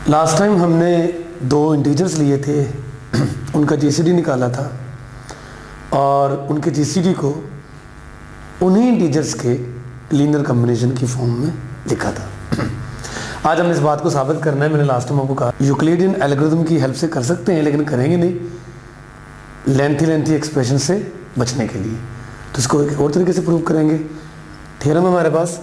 Last time हमने दो integers लिए थे, उनका जीसीडी निकाला था और उनके जीसीडी को उन्हीं इंटीजर्स के लीनियर कॉम्बिनेशन की फॉर्म में लिखा था। आज हमने इस बात को साबित करना है। मैंने लास्ट टाइम आपको कहा यूक्लिडियन एल्गोरिथम की हेल्प से कर सकते हैं, लेकिन करेंगे नहीं लेंथी एक्सप्रेशन से बचने के लिए। तो इसको एक और तरीके से प्रूव करेंगे। थ्योरम है हमारे पास,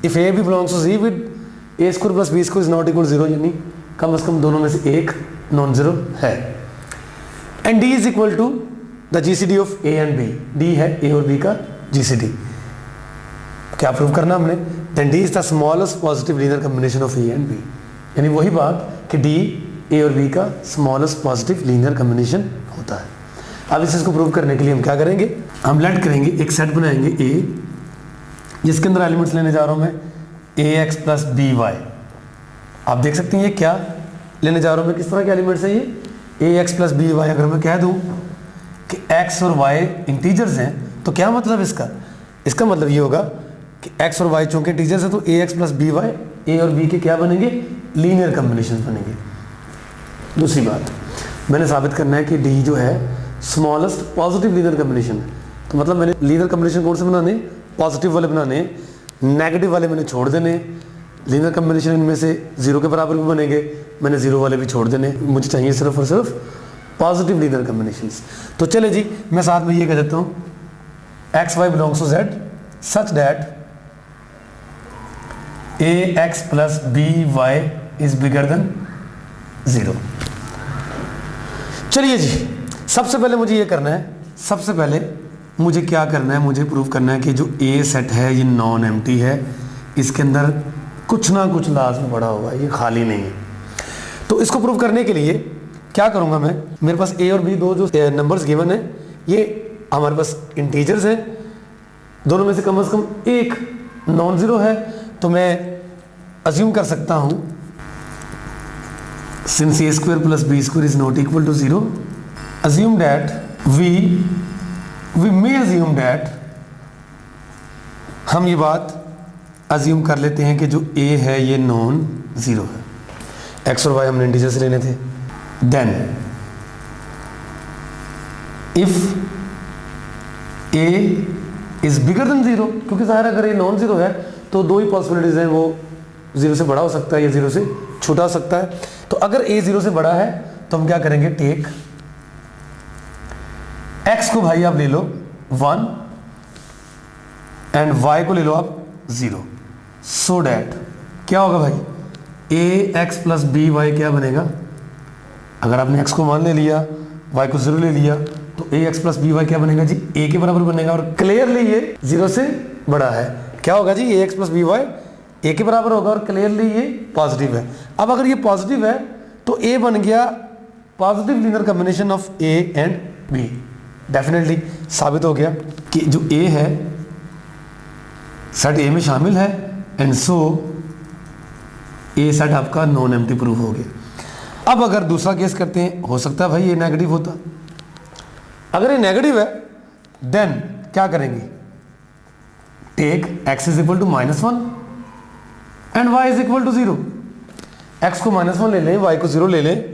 if A B belongs to C with A square plus B square is not equal 0, यानी कम से कम दोनों में से एक नॉन जीरो है। And D is equal to the GCD of A and B. D है ए और बी का जीसीडी। क्या प्रूव करना हमने? Then D is the smallest positive linear combination of A and B, यानी वही बात कि डी ए और बी का स्मॉलेस्ट पॉजिटिव लीनियर कॉम्बिनेशन होता है। अब इस चीज को प्रूव करने के लिए हम क्या करेंगे, हम लेट करेंगे, एक सेट बनाएंगे ए जिसके अंदर एलिमेंट्स लेने जा रहा हूं मैं ए एक्स प्लस बी वाई। आप देख सकते हैं ये क्या लेने जा रहा हूं मैं, किस तरह के एलिमेंट्स है ये ए एक्स प्लस बी वाई। अगर मैं कह दूं कि एक्स और वाई इंटीजर्स हैं तो क्या मतलब इसका मतलब ये होगा कि एक्स और वाई चूंकि इंटीजर्स हैं तो ए एक्स प्लस बी वाई ए और बी के क्या बनेंगे, लीनियर कॉम्बिनेशन बनेंगे। दूसरी बात मैंने साबित करना है कि डी जो है स्मॉलेस्ट पॉजिटिव लीनियर कॉम्बिनेशन है। तो मतलब मैंने लीनियर कॉम्बिनेशन कौन से बनाने, पॉजिटिव वाले बनाने, नेगेटिव वाले मैंने छोड़ देने। लीनियर कॉम्बिनेशन इनमें से 0 के बराबर भी बनेंगे, मैंने 0 वाले भी छोड़ देने। मुझे चाहिए सिर्फ और सिर्फ पॉजिटिव लीनियर कॉम्बिनेशंस। तो चले जी, मैं साथ में ये कह देता हूँ X Y belongs to Z such that A X plus B Y is bigger than 0। चलिए जी, सबसे पहले मुझे ये करना है, सबसे पहले मुझे क्या करना है, मुझे प्रूव करना है कि जो ए सेट है ये नॉन एम्प्टी है, इसके अंदर कुछ ना कुछ लाजमी पड़ा होगा, ये खाली नहीं है। तो इसको प्रूव करने के लिए क्या करूंगा मैं, मेरे पास ए और बी दो जो नंबर्स गिवन है ये हमारे पास इंटीजर्स है, दोनों में से कम एक नॉन जीरो है। तो मैं अज्यूम कर सकता हूं since A square plus B square is not equal to 0, assume that we may assume that, हम ये बात assume कर लेते हैं कि जो a है ये नॉन जीरो है। x और y हमने इंटीजर से लेने थे। then if a is bigger than 0, क्योंकि ज़ाहिर है अगर ये नॉन जीरो है तो दो ही पॉसिबिलिटीज हैं, वो 0 से बड़ा हो सकता है या 0 से छोटा हो सकता है। तो अगर a 0 से बड़ा है तो हम क्या करेंगे, टेक x को भाई आप ले लो 1 एंड y को ले लो आप 0, सो डैट क्या होगा भाई, ए एक्स प्लस बी वाई क्या बनेगा। अगर आपने x को 1 ले लिया, y को 0 ले लिया, तो ए एक्स प्लस बी वाई क्या बनेगा जी, a के बराबर बनेगा। और क्लियरली ये 0 से बड़ा है, क्या होगा जी, A X plus B Y a के बराबर होगा और क्लियरली ये पॉजिटिव है। अब अगर ये पॉजिटिव है तो a बन गया positive linear combination of a and b। Definitely साबित हो गया कि जो a है सेट a में शामिल है, एंड सो a सेट आपका नॉन एम्प्टी प्रूफ हो गया। अब अगर दूसरा केस करते हैं, हो सकता है भाई ये नेगेटिव होता। अगर ये नेगेटिव है देन क्या करेंगे, take x is equal to -1 and y is equal to 0। x को -1 ले लें, y को 0 ले लें,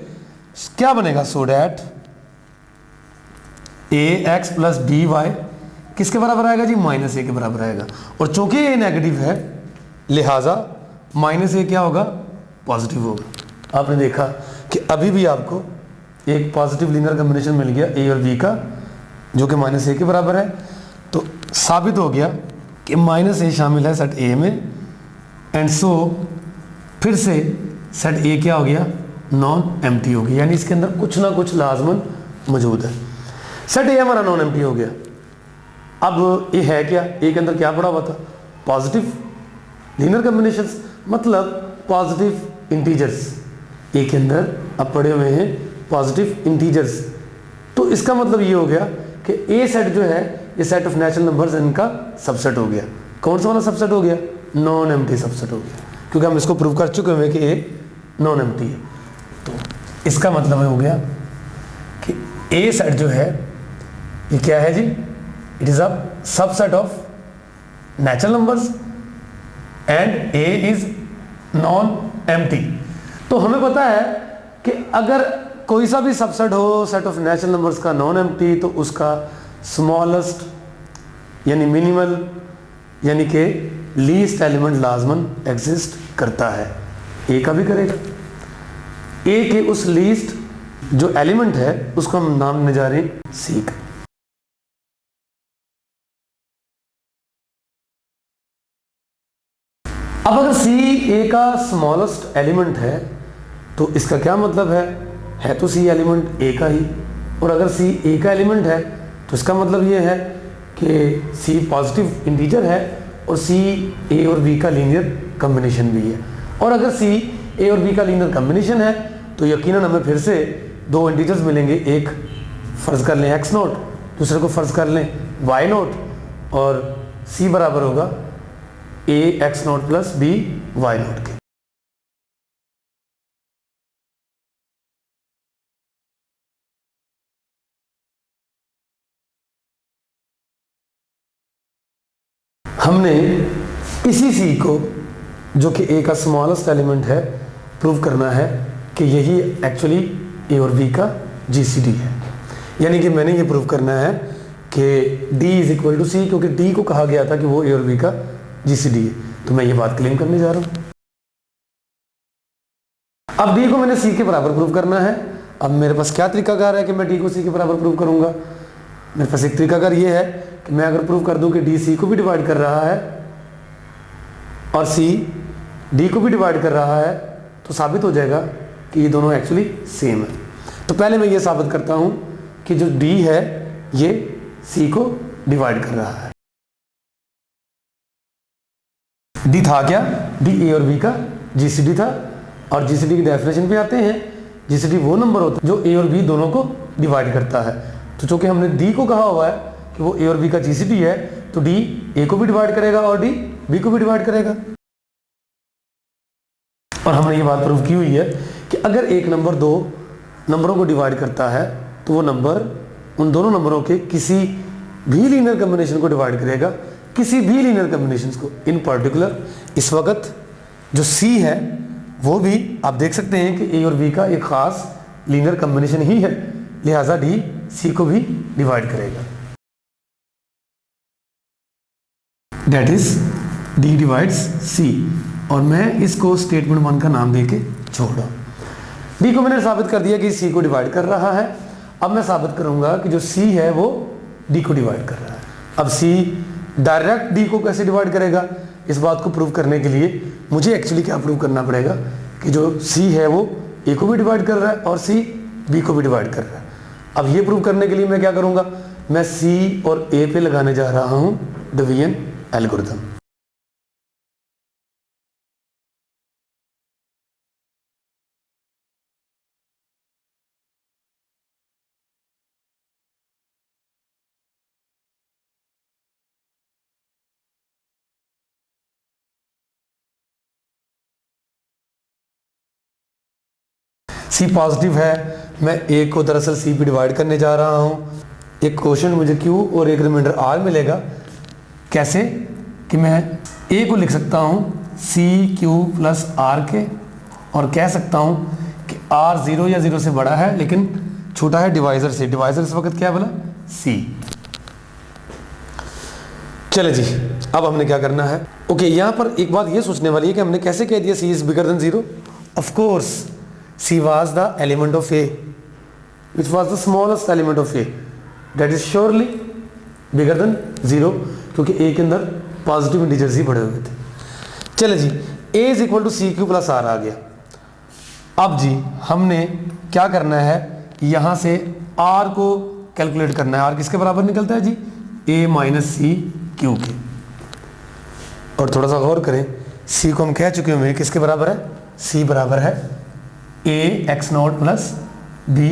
क्या बनेगा, so that A X plus B Y किसके बराबर आएगा जी, -a के बराबर आएगा। और चूंकि ये नेगेटिव है लिहाजा -a क्या होगा, पॉजिटिव होगा। आपने देखा कि अभी भी आपको एक पॉजिटिव लीनियर कॉम्बिनेशन मिल गया ए और बी का जो कि -a के बराबर है। तो साबित हो गया कि -a शामिल है सेट ए में, एंड सो फिर से सेट ए क्या हो गया, नॉन एम्प्टी हो गया, यानी इसके अंदर कुछ ना कुछ लाजमन मौजूद है। सेट ए हमारा नॉन एम्प्टी हो गया। अब ये है क्या, ए के अंदर क्या पड़ा हुआ था, पॉजिटिव लीनियर कॉम्बिनेशंस, मतलब पॉजिटिव इंटीजर्स। ए के अंदर अब पड़े हुए हैं पॉजिटिव इंटीजर्स। तो इसका मतलब ये हो गया कि ए सेट जो है ये सेट ऑफ नेचुरल नंबर्स इनका सबसेट हो गया। कौन सा वाला सबसेट हो गया, नॉन एम्प्टी सबसेट हो गया, क्योंकि हम इसको प्रूव कर चुके हैं कि ए नॉन एम्प्टी है। तो इसका मतलब हो गया कि ए सेट जो है ये क्या है जी, it is a subset of natural numbers and A is non empty. तो हमें पता है कि अगर कोई सा भी सबसेट हो सेट ऑफ नेचुरल नंबर्स का नॉन एम्प्टी, तो उसका स्मॉलेस्ट यानी मिनिमल यानी कि लीस्ट एलिमेंट लाजमन एग्जिस्ट करता है। ए का भी करेगा। ए के उस लीस्ट जो एलिमेंट है उसको हम नाम देने जा रहे हैं सी का। अब अगर सी ए का स्मॉलेस्ट एलिमेंट है तो इसका क्या मतलब है तो सी एलिमेंट ए का ही, और अगर सी ए का एलिमेंट है तो इसका मतलब ये है कि सी पॉजिटिव इंटीजर है और सी ए और बी का लीनियर कॉम्बिनेशन भी है। और अगर सी ए और बी का लीनियर कॉम्बिनेशन है तो यकीनन हमें फिर से दो इंटीजर्स मिलेंगे, एक फ़र्ज़ कर लें एक्स नोट, दूसरे को फ़र्ज़ कर लें वाई नोट, और सी बराबर होगा A X naught plus B Y naught के। हमने इसी सी को जो कि ए का स्मॉलेस्ट एलिमेंट है प्रूव करना है कि यही एक्चुअली ए और बी का जीसीडी है। यानी कि मैंने ये प्रूव करना है कि D इज इक्वल टू सी, क्योंकि D को कहा गया था कि वो ए और बी का जीसीडी है, तो मैं ये बात क्लेम करने जा रहा हूं। अब D को मैंने C के बराबर प्रूव करना है। अब मेरे पास क्या तरीकाकार है कि मैं D को C के बराबर प्रूव करूंगा? मेरे पास एक तरीकाकार ये है कि मैं अगर प्रूव कर दूं कि D C को भी डिवाइड कर रहा है और C D को भी डिवाइड कर रहा है, तो साबित हो जाएगा कि ये दोनों एक्चुअली सेम है। तो पहले मैं ये साबित करता हूं कि जो D है ये C को डिवाइड कर रहा है। D था क्या? D A और B का GCD था, और GCD की डेफिनेशन पे आते हैं। GCD वो नंबर होता है जो A और B दोनों को डिवाइड करता है। तो चूंकि हमने D को कहा हुआ है कि वो A और B का GCD है, तो D A को भी डिवाइड करेगा और D B को भी डिवाइड करेगा। और हमने ये बात प्रूव की हुई है कि अगर एक नंबर दो नंबरों को डिवाइड करता है तो वो नंबर उन दोनों नंबरों के किसी भी लीनियर कॉम्बिनेशन को डिवाइड करेगा, किसी भी लीनियर कॉम्बिनेशन को। इन पर्टिकुलर इस वक्त जो C है वो भी आप देख सकते हैं कि A और B का एक खास लीनियर कॉम्बिनेशन ही है, लिहाजा D C को भी डिवाइड करेगा। That is D divides C, और मैं इसको स्टेटमेंट 1 का नाम देके छोड़ा। D को मैंने साबित कर दिया कि C को डिवाइड कर रहा है। अब मैं साबित करूंगा कि जो C है वो D को डिवाइड कर रहा है। अब C डायरेक्ट D को कैसे डिवाइड करेगा? इस बात को प्रूव करने के लिए मुझे एक्चुअली क्या प्रूव करना पड़ेगा कि जो C है वो A को भी डिवाइड कर रहा है और C B को भी डिवाइड कर रहा है। अब ये प्रूव करने के लिए मैं क्या करूंगा? मैं C और A पे लगाने जा रहा हूं डिवीजन एल्गोरिथम। C पॉजिटिव है, मैं A को दरअसल C पे डिवाइड करने जा रहा हूँ। एक क्वेश्चन मुझे Q और एक रिमाइंडर R मिलेगा। कैसे कि मैं A को लिख सकता हूँ CQ प्लस R के, और कह सकता हूँ कि R 0 या 0 से बड़ा है लेकिन छोटा है डिवाइजर से। डिवाइजर इस वक्त क्या बोला? C। चले जी, अब हमने क्या करना है? ओके, यहाँ पर एक बात ये सोचने वाली है कि हमने कैसे कह दिया C is bigger than 0? Of course C was the element of A, which was the smallest element of A. That is surely bigger than 0, क्योंकि A के अंदर पॉजिटिव इंटीजर्स ही बढ़े हुए थे। चले जी, A is equal to CQ plus R आ गया। अब जी हमने क्या करना है? यहाँ से R को कैलकुलेट करना है। R किसके बराबर निकलता है जी? A माइनस सी क्यू के। और थोड़ा सा गौर करें, C को हम कह चुके हैं किसके बराबर है? C बराबर है A X naught plus B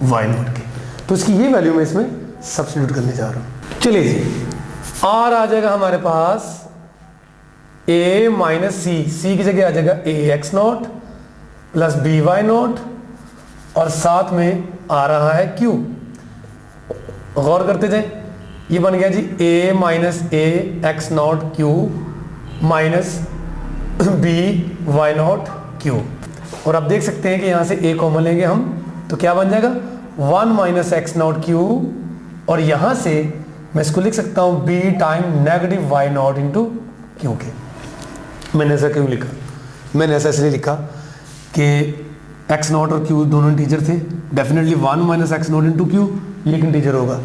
Y naught के। तो इसकी ये वैल्यू मैं इसमें सब्स्टिट्यूट करने जा रहा हूँ। चलिए जी, R आ जाएगा हमारे पास A माइनस C की जगह आ जाएगा A X naught plus B Y naught, और साथ में आ रहा है Q। गौर करते जाए, ये बन गया जी A minus A X naught Q minus B Y naught Q। और आप देख सकते हैं कि यहाँ से a कॉमन लेंगे हम, तो क्या बन जाएगा 1 माइनस एक्स नॉट क्यू, और यहाँ से मैं इसको लिख सकता हूँ b time negative Y naught into Q के। मैंने ऐसा क्यों लिखा? मैंने ऐसा इसलिए लिखा कि एक्स नॉट और क्यू दोनों इंटीजर थे, definitely 1 minus X naught into Q ये एक इंटीजर होगा,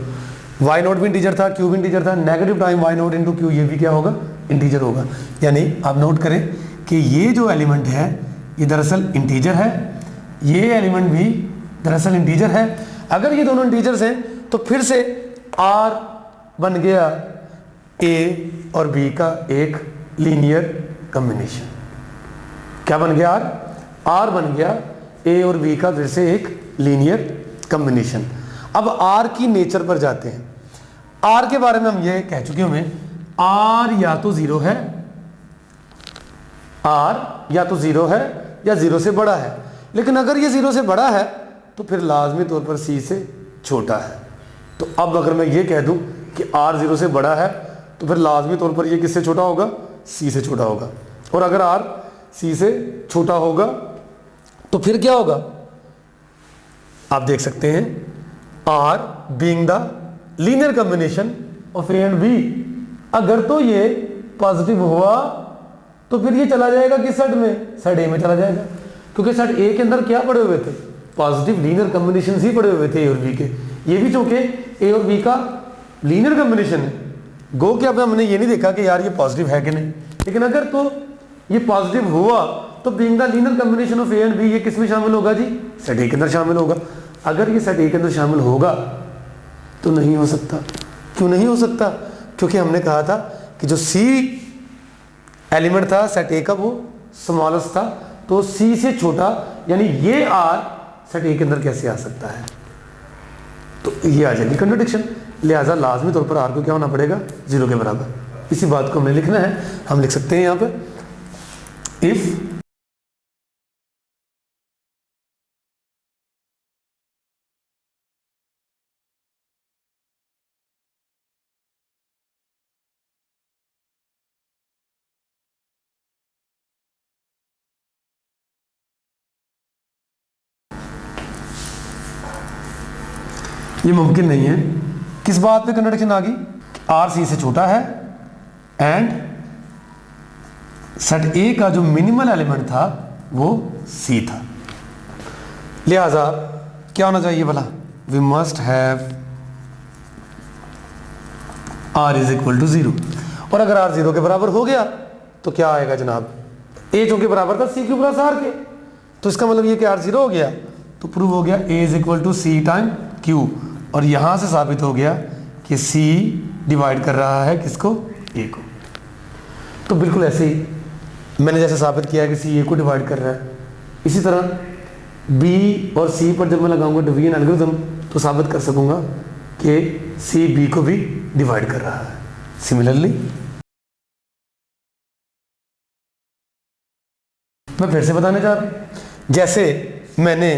वाई नॉट भी इंटीजर था, क्यू भी इंटीजर था, negative time Y naught into Q ये भी क्या होगा, इंटीजर होगा। यानी आप नोट करें कि ये जो एलिमेंट है ये दरअसल इंटीजर है, ये एलिमेंट भी दरअसल इंटीजर है। अगर ये दोनों इंटीजर्स हैं तो फिर से R बन गया A और B का एक लीनियर कॉम्बिनेशन। क्या बन गया R बन गया A और B का फिर से एक लीनियर कॉम्बिनेशन। अब R की नेचर पर जाते हैं। R के बारे में हम ये कह चुके हैं, R या तो जीरो है, R या तो जीरो है या जीरो से बड़ा है, लेकिन अगर ये जीरो से बड़ा है तो फिर लाजमी तौर पर C से छोटा है। तो अब अगर मैं ये कह दूं कि R जीरो से बड़ा है तो फिर लाजमी तौर पर ये किससे छोटा होगा, C से छोटा होगा, और अगर R C से छोटा होगा तो फिर क्या होगा, आप देख सकते हैं R being the linear combination of A and B, अगर तो ये पॉजिटिव हुआ तो फिर ये चला जाएगा किस सेट में, सेट A में चला जाएगा, क्योंकि सेट A के अंदर क्या पड़े हुए थे, पॉजिटिव लीनियर कॉम्बिनेशन ही पड़े हुए थे A और B के। ये भी चूंकि A और B का लीनियर कॉम्बिनेशन है, गो कि अब हमने ये नहीं देखा कि यार ये पॉजिटिव है कि नहीं, लेकिन अगर तो ये पॉजिटिव हुआ तो being the linear combination of A and B ये किस में शामिल होगा जी, सेट A के अंदर शामिल होगा। अगर ये सेट A के अंदर शामिल होगा तो नहीं हो सकता। क्यों नहीं हो सकता? क्योंकि हमने कहा था कि जो C एलिमेंट था सेट A का वो स्मॉलेस्ट था, तो C से छोटा यानी ये R सेट A के अंदर कैसे आ सकता है, तो ये आ जाएगी कंट्राडिक्शन। लिहाजा लाजमी तौर पर R को क्या होना पड़ेगा, जीरो के बराबर। इसी बात को हमने लिखना है, हम लिख सकते हैं यहाँ पर इफ ये मुमकिन नहीं है। किस बात पे कंट्राडिक्शन आ गई, R C से छोटा है एंड सेट A का जो मिनिमल एलिमेंट था वो C था। लिहाजा क्या होना चाहिए भला, we must have R is equal to zero, और अगर R जीरो के बराबर हो गया तो क्या आएगा जनाब, A चूंकि बराबर था C क्यू प्लस R के, तो इसका मतलब ये कि R जीरो हो गया तो प्रूव हो गया A is equal to C time Q, और यहां से साबित हो गया कि C डिवाइड कर रहा है किसको, A को। तो बिल्कुल ऐसे ही मैंने जैसे साबित किया कि C A को डिवाइड कर रहा है, इसी तरह B और C पर जब मैं लगाऊंगा डिवीजन एल्गोरिथम तो साबित कर सकूंगा कि C B को भी डिवाइड कर रहा है। सिमिलरली मैं फिर से बताने जा रहा हूं, जैसे मैंने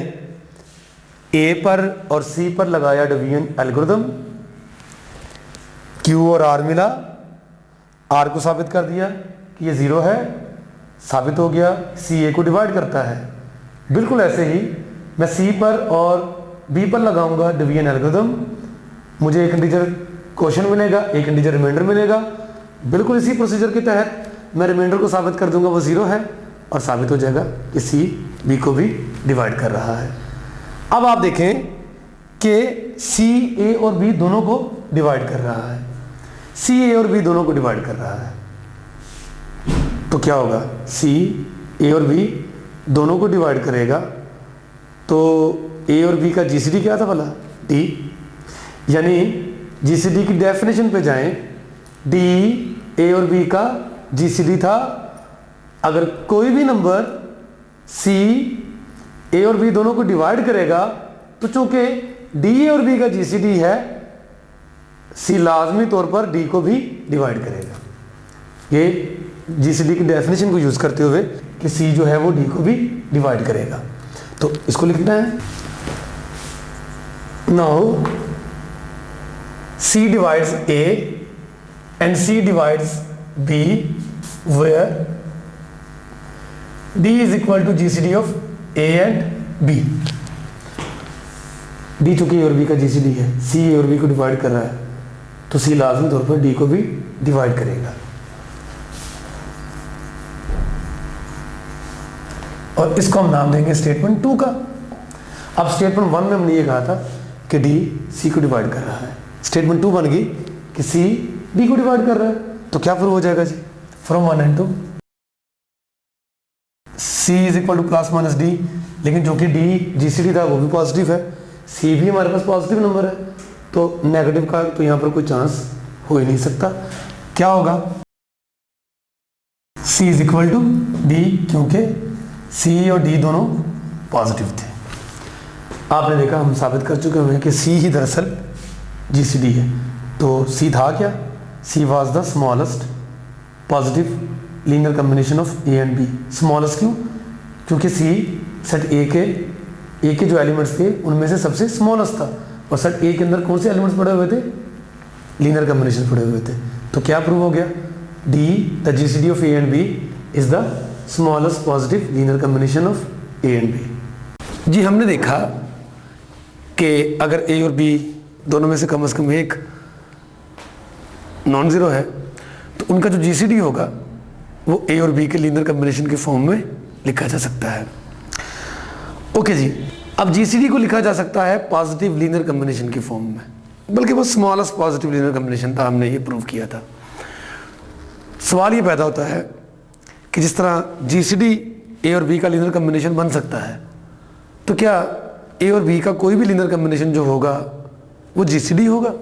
A पर और C पर लगाया डिवीजन एल्गोरिथम, Q और R मिला, R को साबित कर दिया कि ये जीरो है, साबित हो गया C A को डिवाइड करता है। बिल्कुल ऐसे ही मैं C पर और B पर लगाऊंगा डिवीजन एल्गोरिथम, मुझे एक इंटीजर क्वोशिएंट मिलेगा, एक इंटीजर रिमाइंडर मिलेगा। बिल्कुल इसी प्रोसीजर के तहत मैं रिमाइंडर को साबित कर दूंगा वो जीरो है, और साबित हो जाएगा कि C B को भी डिवाइड कर रहा है। अब आप देखें कि C A और B दोनों को डिवाइड कर रहा है, C A और B दोनों को डिवाइड कर रहा है, तो क्या होगा, C A और B दोनों को डिवाइड करेगा तो A और B का GCD क्या था भला, D, यानी GCD की डेफिनेशन पे जाएं, D A और B का GCD था। अगर कोई भी नंबर C A और B दोनों को डिवाइड करेगा तो चूंकि D A और B का GCD है, C लाजमी तौर पर D को भी डिवाइड करेगा। ये GCD की डेफिनेशन को यूज करते हुए कि C जो है वो D को भी डिवाइड करेगा, तो इसको लिखना है। Now C divides A and C divides B where D is equal to GCD of A and B. D चूंकि ए और बी का जीसीडी है, सी ए और बी को डिवाइड कर रहा है, तो सी लाजमी तौर पर डी को भी डिवाइड करेगा। और इसको हम नाम देंगे स्टेटमेंट 2 का। अब स्टेटमेंट 1 में हमने ये कहा था कि डी सी को डिवाइड कर रहा है, स्टेटमेंट 2 बन गई कि सी डी को डिवाइड कर रहा है। तो क्या प्रूव हो जाएगा जी, from 1 and 2 C is equal to plus minus D, लेकिन जो कि डी जीसीडी था वो भी पॉजिटिव है, सी भी हमारे पास पॉजिटिव नंबर है, तो नेगेटिव का तो यहाँ पर कोई चांस हो ही नहीं सकता। क्या होगा, सी इज इक्वल टू डी, क्योंकि सी और डी दोनों पॉजिटिव थे। आपने देखा, हम साबित कर चुके हैं कि सी ही दरअसल जीसीडी है। तो सी था क्या, C was the smallest positive linear combination of A and B. Smallest क्यों, क्योंकि सी सेट ए के जो एलिमेंट्स थे उनमें से सबसे स्मॉलेस्ट था, और सेट ए के अंदर कौन से एलिमेंट्स पड़े हुए थे, लीनियर कम्बिनेशन पड़े हुए थे। तो क्या प्रूव हो गया, D the GCD of A and B is the smallest positive linear combination of A and B. जी हमने देखा कि अगर ए और बी दोनों में से कम एक नॉन ज़ीरो है, तो उनका जो जीसीडी होगा वो ए और बी के लीनियर कम्बिनेशन के फॉर्म में लिखा जा सकता है। ओके जी, अब जीसीडी को लिखा जा सकता है पॉजिटिव लीनियर कम्बिनेशन की फॉर्म में, बल्कि वो स्मॉलेस्ट पॉजिटिव लीनियर कम्बिनेशन था, हमने ये प्रूव किया था। सवाल ये पैदा होता है कि जिस तरह जीसीडी ए और बी का लीनियर कम्बिनेशन बन सकता है, तो क्या ए और बी का कोई भी लीनियर कम्बिनेशन जो होगा वो जीसीडी होगा?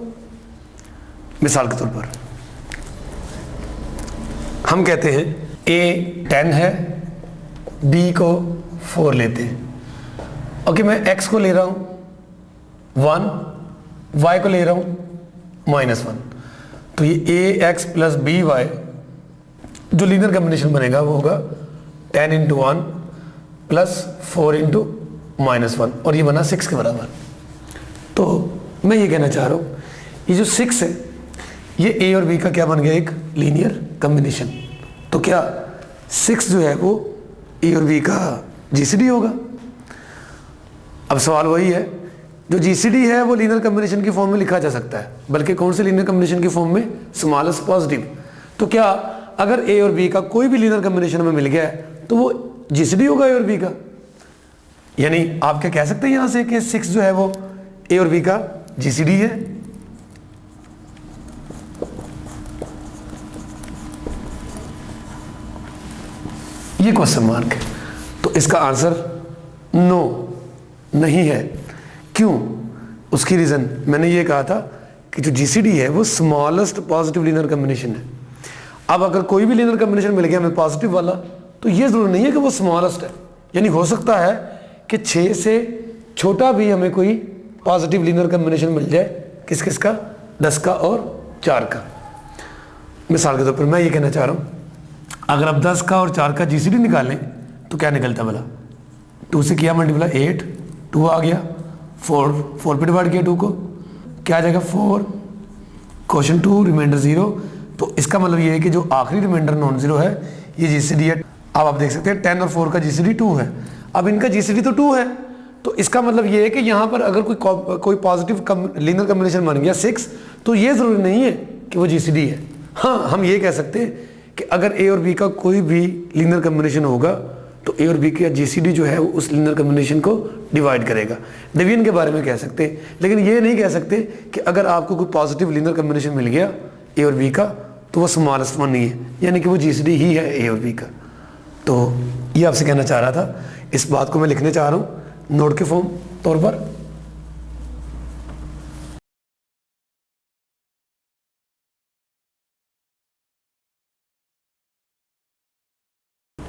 मिसाल के तौर पर हम कहते हैं ए 10 है, बी को 4 लेते हैं। ओके, मैं x को ले रहा हूँ 1, y को ले रहा हूँ -1, तो ये ए एक्स प्लस बी वाई जो लीनियर कम्बिनेशन बनेगा वो होगा 10 × 1 प्लस 4 × -1, और ये बना 6 के बराबर। तो मैं ये कहना चाह रहा हूँ, ये जो 6 है ये ए और बी का क्या बन गया, एक लीनियर कम्बिनेशन। तो क्या 6 जो है वो ए और बी का जीसीडी होगा? अब सवाल वही है, जो जीसीडी है वो लीनियर कम्बिनेशन की फॉर्म में लिखा जा सकता है, बल्कि कौन से लीनियर कम्बिनेशन की फॉर्म में, स्मॉलेस्ट पॉजिटिव। तो क्या अगर ए और बी का कोई भी लीनियर कम्बिनेशन में मिल गया है तो वो जीसीडी होगा ए और बी का? यानी आप क्या कह सकते हैं यहां से कि 6 जो है वो ए और बी का जीसीडी है? ये क्वेश्चन मार्क है। तो इसका आंसर नो नहीं है। क्यों? उसकी रीज़न मैंने ये कहा था कि जो जीसीडी है वो स्मॉलेस्ट पॉजिटिव लीनियर कम्बिनेशन है। अब अगर कोई भी लीनियर कम्बिनेशन मिल गया हमें पॉजिटिव वाला, तो ये ज़रूरी नहीं है कि वो स्मॉलेस्ट है। यानी हो सकता है कि 6 से छोटा भी हमें कोई पॉजिटिव लीनियर कम्बिनेशन मिल जाए, किस किस का, 10 का और 4 का। मिसाल के तौर पर मैं ये कहना चाह रहा हूँ, अगर आप 10 का और 4 का जीसीडी निकालें तो क्या निकलता है भला? 2 से किया मल्टीप्लाई 8, 2 आ गया, 4 पे डिवाइड किया 2 को, क्या आ जाएगा 4, क्वेश्चन 2, रिमाइंडर 0। तो इसका मतलब ये है कि जो आखिरी रिमाइंडर नॉन जीरो है ये जीसीडी है। अब आप देख सकते हैं 10 और 4 का जीसीडी 2 है। अब इनका जीसीडी तो 2 है, तो इसका मतलब ये है कि यहाँ पर अगर कोई पॉजिटिव लीनियर कम्बिनेशन बन गया 6, तो ये ज़रूरी नहीं है कि वो जीसीडी है। हाँ, हम ये कह सकते हैं कि अगर ए और बी का कोई भी लीनियर कम्बिनेशन होगा तो ए और बी का जीसीडी जो है वो उस लीनियर कम्बिनेशन को डिवाइड करेगा। डिवीजन के बारे में कह सकते हैं, लेकिन ये नहीं कह सकते कि अगर आपको कोई पॉजिटिव लीनियर कम्बिनेशन मिल गया ए और बी का तो वो स्मॉलेस्ट वन नहीं है, यानी कि वो जीसीडी ही है ए और बी का। तो ये आपसे कहना चाह रहा था, इस बात को मैं लिखने चाह रहा हूँ नोट के फॉर्म तौर पर।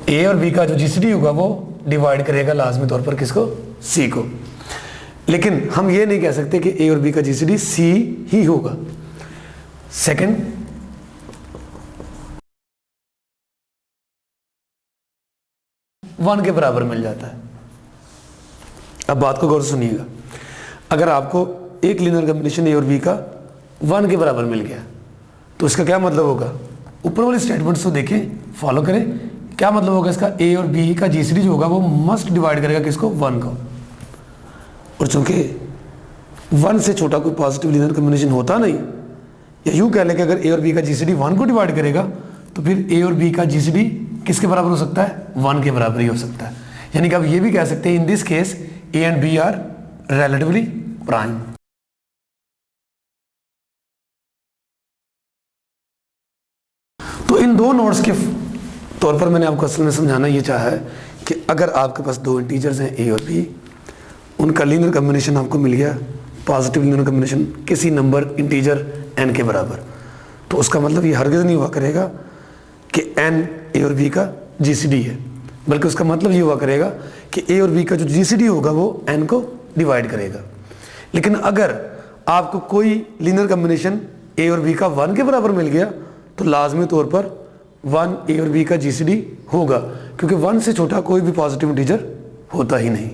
ए और बी का जो जीसीडी होगा वो डिवाइड करेगा लाजमी तौर पर किसको, सी को। लेकिन हम ये नहीं कह सकते कि ए और बी का जीसीडी सी ही होगा। सेकंड, वन के बराबर मिल जाता है। अब बात को गौर से सुनिएगा, अगर आपको एक लीनियर कम्बिनेशन ए और बी का 1 के बराबर मिल गया तो इसका क्या मतलब होगा? ऊपर वाली स्टेटमेंट्स को देखें, फॉलो करें क्या मतलब होगा इसका, ए और बी का जीसीडी जो होगा वो मस्ट डिवाइड करेगा किसको, 1 को। और चूंकि 1 से छोटा कोई पॉजिटिव लीनियर कॉम्बिनेशन होता नहीं, या यूं कह लें कि अगर ए और बी का जीसीडी 1 को डिवाइड करेगा तो फिर ए और बी का जीसीडी किसके बराबर हो सकता है, 1 के बराबर ही हो सकता है। यानी कि आप ये भी कह सकते हैं in this case A and B are relatively prime. तो इन दो नोट्स के तौर पर मैंने आपको असल में समझाना ये चाहा है कि अगर आपके पास दो इंटीजर्स हैं ए और बी, उनका लीनियर कॉम्बिनेशन आपको मिल गया, पॉजिटिव लीनियर कॉम्बिनेशन किसी नंबर इंटीजर एन के बराबर, तो उसका मतलब ये हरगिज़ नहीं हुआ करेगा कि एन ए और बी का जीसीडी है, बल्कि उसका मतलब ये हुआ करेगा कि ए और बी का जो जीसीडी होगा वो एन को डिवाइड करेगा। लेकिन अगर आपको कोई लीनियर कॉम्बिनेशन ए और बी का 1 के बराबर मिल गया तो लाजमी तौर पर 1 ए और बी का जीसीडी होगा, क्योंकि 1 से छोटा कोई भी पॉजिटिव इंटीजर होता ही नहीं।